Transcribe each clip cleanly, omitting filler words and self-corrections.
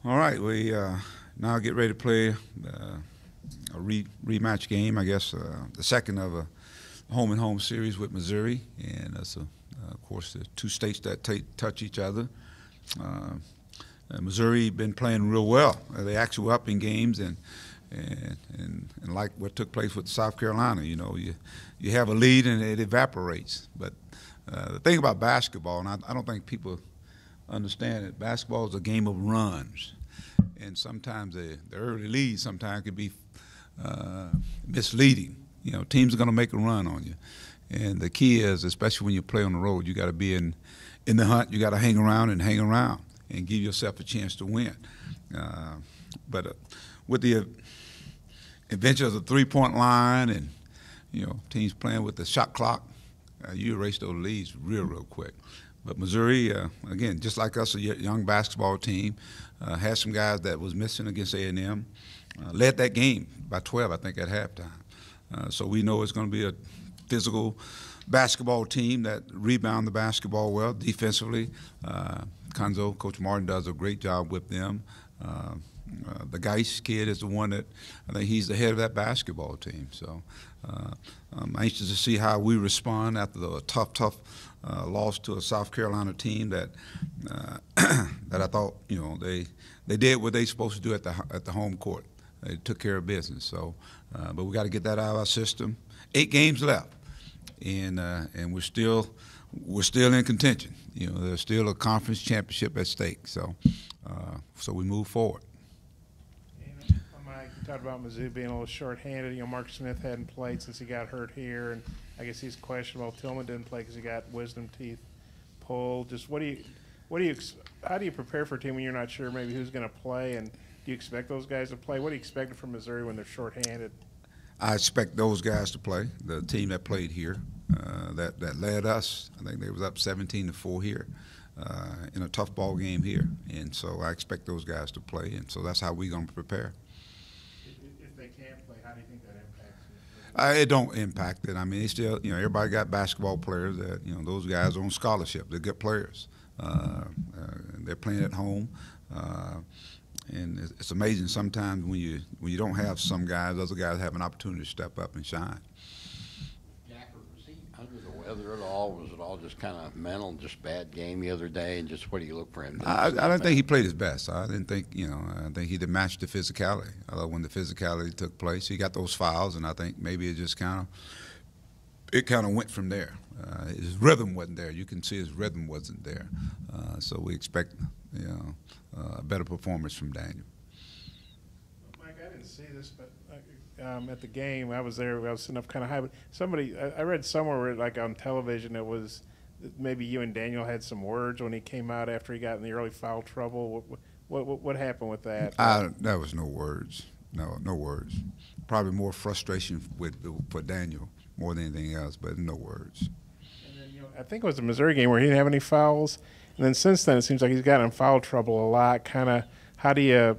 All right, we now get ready to play a rematch game. I guess the second of a home and home series with Missouri, and that's of course the two states that touch each other. Uh, Missouri been playing real well. They actually were up in games, and like what took place with South Carolina, you have a lead and it evaporates. But the thing about basketball, and I don't think people understand it. Basketball is a game of runs, and sometimes the early lead sometimes can be misleading. Teams are going to make a run on you, and the key is, especially when you play on the road, you got to be in the hunt. You got to hang around and give yourself a chance to win. But with the invention of the three-point line and teams playing with the shot clock, you erase those leads real quick. But Missouri, again, just like us, a young basketball team, had some guys that was missing against A&M, led that game by 12, I think, at halftime. So we know it's going to be a physical basketball team that rebound the basketball well defensively. Coach Martin does a great job with them. The Geis kid is the one that I think he's the head of that basketball team. So I'm anxious to see how we respond after the tough loss to a South Carolina team that that I thought they did what they supposed to do at the home court. They took care of business. So, but we got to get that out of our system. 8 games left, and we're still in contention. There's still a conference championship at stake. So we move forward. Mike, you talked about Mizzou being a little short-handed. Mark Smith hadn't played since he got hurt here, and I guess he's questionable. Tillman didn't play because he got wisdom teeth pulled. Just how do you prepare for a team when you're not sure maybe who's going to play, and do you expect those guys to play? What do you expect from Missouri when they're short-handed? I expect those guys to play. The team that played here, that led us, I think they was up 17-4 here in a tough ball game here, and so I expect those guys to play, and so that's how we're going to prepare. If they can't play, how do you think that impacts it? It don't impact it. I mean, they still, everybody got basketball players that, those guys are on scholarship. They're good players. They're playing at home. And it's amazing sometimes when you don't have some guys, other guys have an opportunity to step up and shine. Jack, was he under the weather at all? Was it all just kind of mental, just bad game the other day, and just what do you look for him? I don't think he played his best. I didn't think, I think he didn't match the physicality. When the physicality took place, he got those fouls, and I think maybe it just kind of went from there. His rhythm wasn't there. You can see his rhythm wasn't there. So we expect, a better performance from Daniel. Mike, I didn't see this, but at the game, I was there. I was sitting up kind of high. But I read somewhere, where, like on television, it was maybe you and Daniel had some words when he came out after he got in the early foul trouble. What happened with that? There was no words. No words. Probably more frustration for Daniel more than anything else, but no words. And then, I think it was the Missouri game where he didn't have any fouls. And then since then, it seems like he's gotten in foul trouble a lot. Kind of, how do you,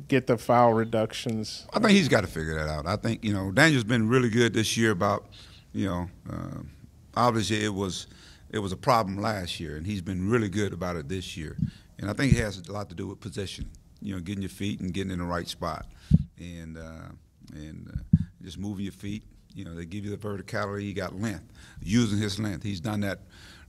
get the foul reductions? I think he's got to figure that out. I think, Daniel's been really good this year about, obviously it was a problem last year, and he's been really good about it this year. And I think it has a lot to do with position, getting your feet and getting in the right spot, and just moving your feet. They give you the verticality. He got length, using his length. He's done that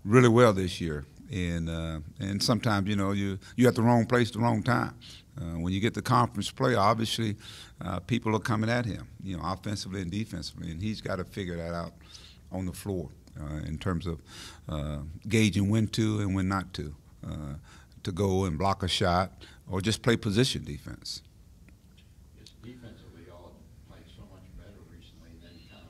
really well this year, and sometimes you're at the wrong place at the wrong time. When you get to conference play, obviously people are coming at him, offensively and defensively, and he's got to figure that out on the floor in terms of gauging when to and when not to go and block a shot or just play position defense. Defensively, y'all played so much better recently, and then kind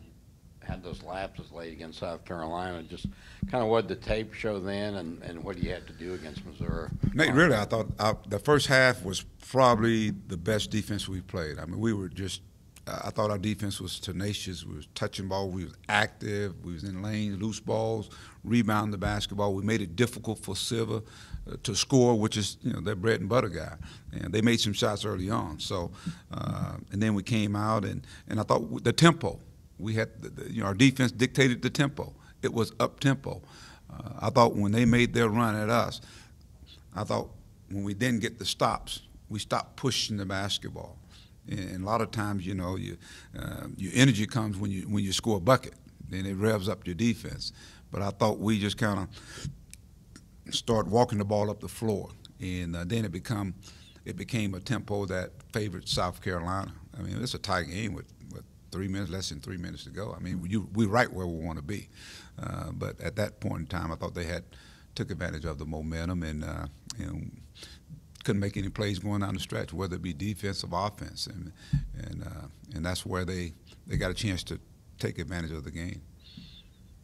of had those lapses late against South Carolina. Just kind of what did the tape show then, and what do you have to do against Missouri? Nate, really, I thought the first half was probably the best defense we played. I mean, we were just I thought our defense was tenacious. We was touching ball. We was active. We was in lanes, loose balls, rebound the basketball. We made it difficult for Silva to score, which is their bread and butter guy. And they made some shots early on. So, and then we came out and I thought the tempo. We had our defense dictated the tempo. It was up tempo. I thought when they made their run at us, I thought when we then get the stops, we stop pushing the basketball. And a lot of times, you know, your energy comes when you score a bucket, and it revs up your defense. But I thought we just kind of start walking the ball up the floor, and then it became a tempo that favored South Carolina. I mean, it's a tight game with 3 minutes, less than 3 minutes to go. I mean, we're right where we want to be. But at that point in time, I thought they took advantage of the momentum and couldn't make any plays going down the stretch, whether it be defense or offense, and that's where they got a chance to take advantage of the game.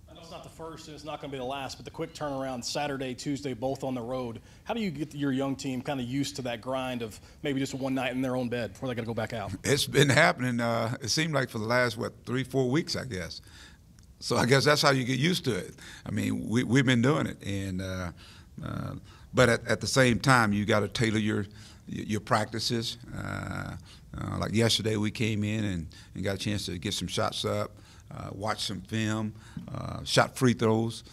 I know it's not the first and it's not going to be the last, but the quick turnaround Saturday, Tuesday, both on the road. How do you get your young team kind of used to that grind of maybe just one night in their own bed before they got to go back out? It's been happening. It seemed like for the last 3-4 weeks, I guess. So I guess that's how you get used to it. I mean, we've been doing it, and but at the same time, you got to tailor your practices. Like yesterday, we came in and got a chance to get some shots up, watch some film, shot free throws,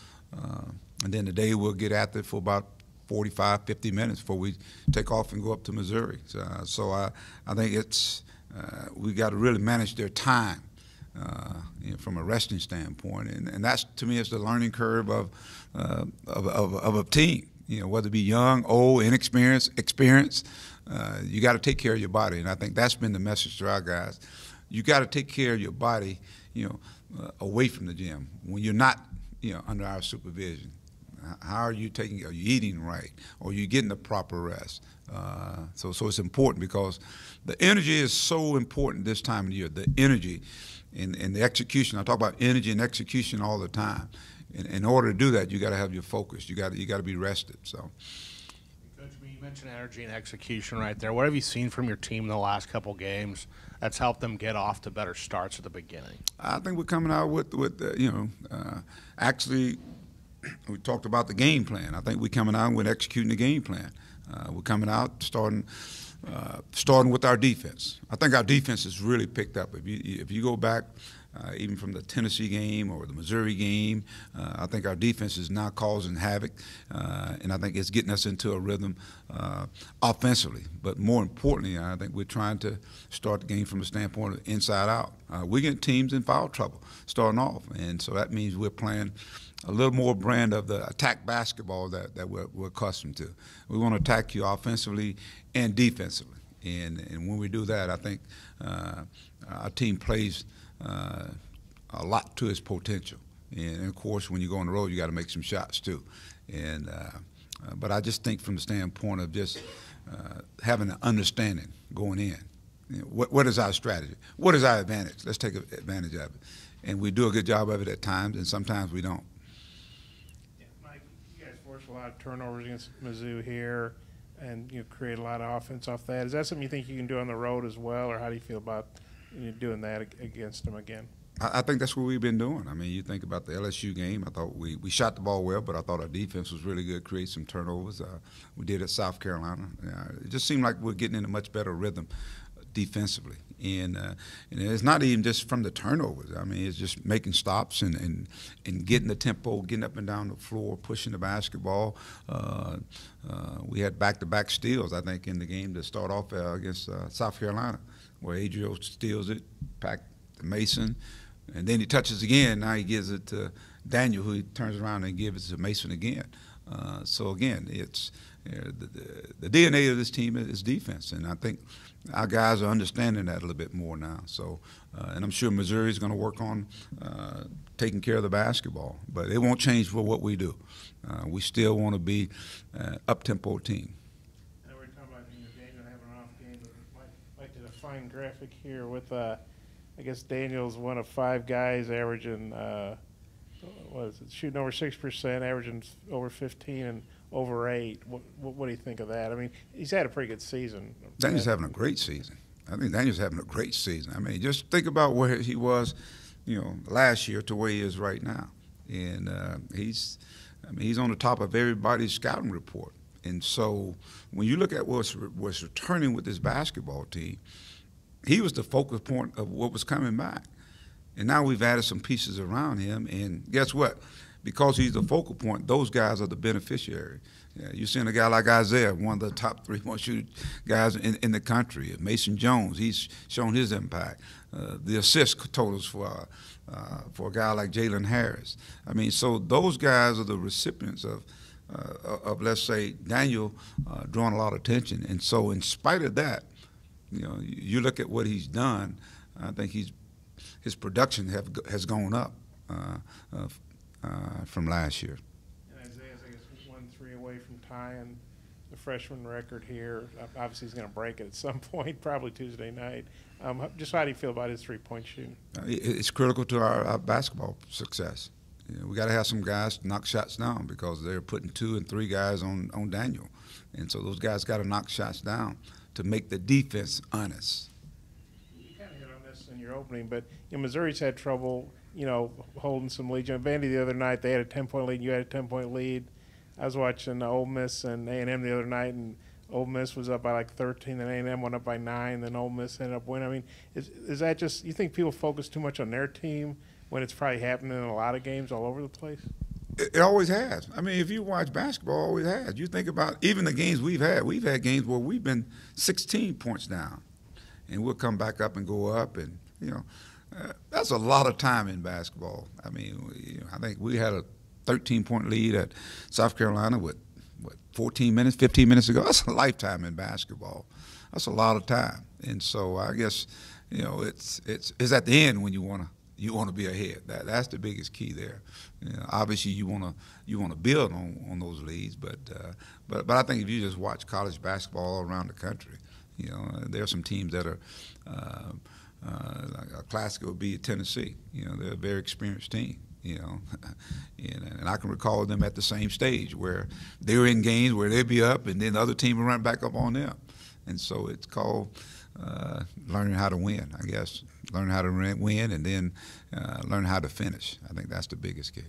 and then today we'll get after it for about 45, 50 minutes before we take off and go up to Missouri. So I think we got to really manage their time. From a resting standpoint, and that's, to me, is the learning curve of a team. You know, whether it be young, old, inexperienced, experienced, you got to take care of your body, and I think that's been the message to our guys. You got to take care of your body, away from the gym when you're not, under our supervision. How are you taking? Are you eating right? Or are you getting the proper rest? So it's important because the energy is so important this time of the year. The energy. And the execution. I talk about energy and execution all the time. In order to do that, you got to have your focus. You got to be rested. So, Coach, you mentioned energy and execution right there. What have you seen from your team in the last couple games that's helped them get off to better starts at the beginning? I think we're coming out with actually, we talked about the game plan. I think we're coming out with executing the game plan. We're coming out starting with our defense. I think our defense has really picked up. If you go back, even from the Tennessee game or the Missouri game, I think our defense is now causing havoc, and I think it's getting us into a rhythm offensively. But more importantly, I think we're trying to start the game from the standpoint of inside out. We're getting teams in foul trouble starting off, and so that means we're playing a little more brand of the attack basketball that we're accustomed to. We want to attack you offensively and defensively, and when we do that, I think our team plays a lot to its potential. And of course, when you go on the road, you got to make some shots too. And but I just think from the standpoint of just having an understanding going in. What is our strategy? What is our advantage? Let's take advantage of it. And we do a good job of it at times, and sometimes we don't. Mike, you guys forced a lot of turnovers against Mizzou here, and create a lot of offense off that. Is that something you think you can do on the road as well, or how do you feel about doing that against them again? I think that's what we've been doing. I mean, you think about the LSU game. I thought we shot the ball well, but I thought our defense was really good, create some turnovers. We did at South Carolina. It just seemed like we're getting in a much better rhythm defensively. And it's not even just from the turnovers. I mean, it's just making stops and getting the tempo, getting up and down the floor, pushing the basketball. We had back-to-back steals, I think, in the game to start off against South Carolina, where Adriel steals it, back to Mason, and then he touches again. Now he gives it to Daniel, who he turns around and gives it to Mason again. So again, it's the DNA of this team is defense, and I think our guys are understanding that a little bit more now. So, and I'm sure Missouri is going to work on taking care of the basketball, but it won't change for what we do. We still want to be up-tempo team. And we're talking about Daniel having an off game, but Mike did a fine graphic here with I guess Daniel's one of 5 guys averaging shooting over 6%, averaging over 15 and over 8. What do you think of that? I mean, he's had a pretty good season. Daniel's having a great season. I think Daniel's having a great season. I mean, just think about where he was, last year to where he is right now, and he's on the top of everybody's scouting report. And so when you look at what's returning with this basketball team, he was the focal point of what was coming back. And now we've added some pieces around him, and guess what? because he's the focal point, those guys are the beneficiary. Yeah, you're seeing a guy like Isaiah, one of the top 3-point shooting guys in the country. Mason Jones, he's shown his impact. The assist totals for a guy like Jalen Harris. I mean, so those guys are the recipients of let's say, Daniel drawing a lot of attention. And so in spite of that, you know, you look at what he's done, I think his production has gone up from last year. And Isaiah's, I guess, 1-3 away from tying the freshman record here. Obviously, he's going to break it at some point, probably Tuesday night. Just how do you feel about his three-point shooting? It's critical to our basketball success. You know, we got to have some guys knock shots down because they're putting 2 and 3 guys on Daniel, and so those guys got to knock shots down to make the defense honest. You kind of hit on this in your opening, but you know, Missouri's had trouble, you know, holding some lead. You know, Vandy the other night, they had a 10-point lead, and you had a 10-point lead. I was watching Ole Miss and A&M the other night, and Ole Miss was up by like 13, then A&M went up by 9, then Ole Miss ended up winning. I mean, is that just, you think people focus too much on their team when it's probably happening in a lot of games all over the place? It always has. I mean, if you watch basketball, it always has. You think about even the games we've had games where we've been 16 points down, and we'll come back up and go up, and, you know, that's a lot of time in basketball. I mean, you know, I think we had a 13-point lead at South Carolina with, 15 minutes ago. That's a lifetime in basketball. That's a lot of time. And so I guess, you know, it's at the end when you want to be ahead. That's the biggest key there. You know, obviously, you want to build on those leads, but I think if you just watch college basketball all around the country, you know, there are some teams that are like a classic would be Tennessee. You know, they're a very experienced team. You know, and I can recall them at the same stage where they were in games where they'd be up, and then the other team would run back up on them, and so it's called learning how to win, I guess. Learn how to win, and then learn how to finish. I think that's the biggest key.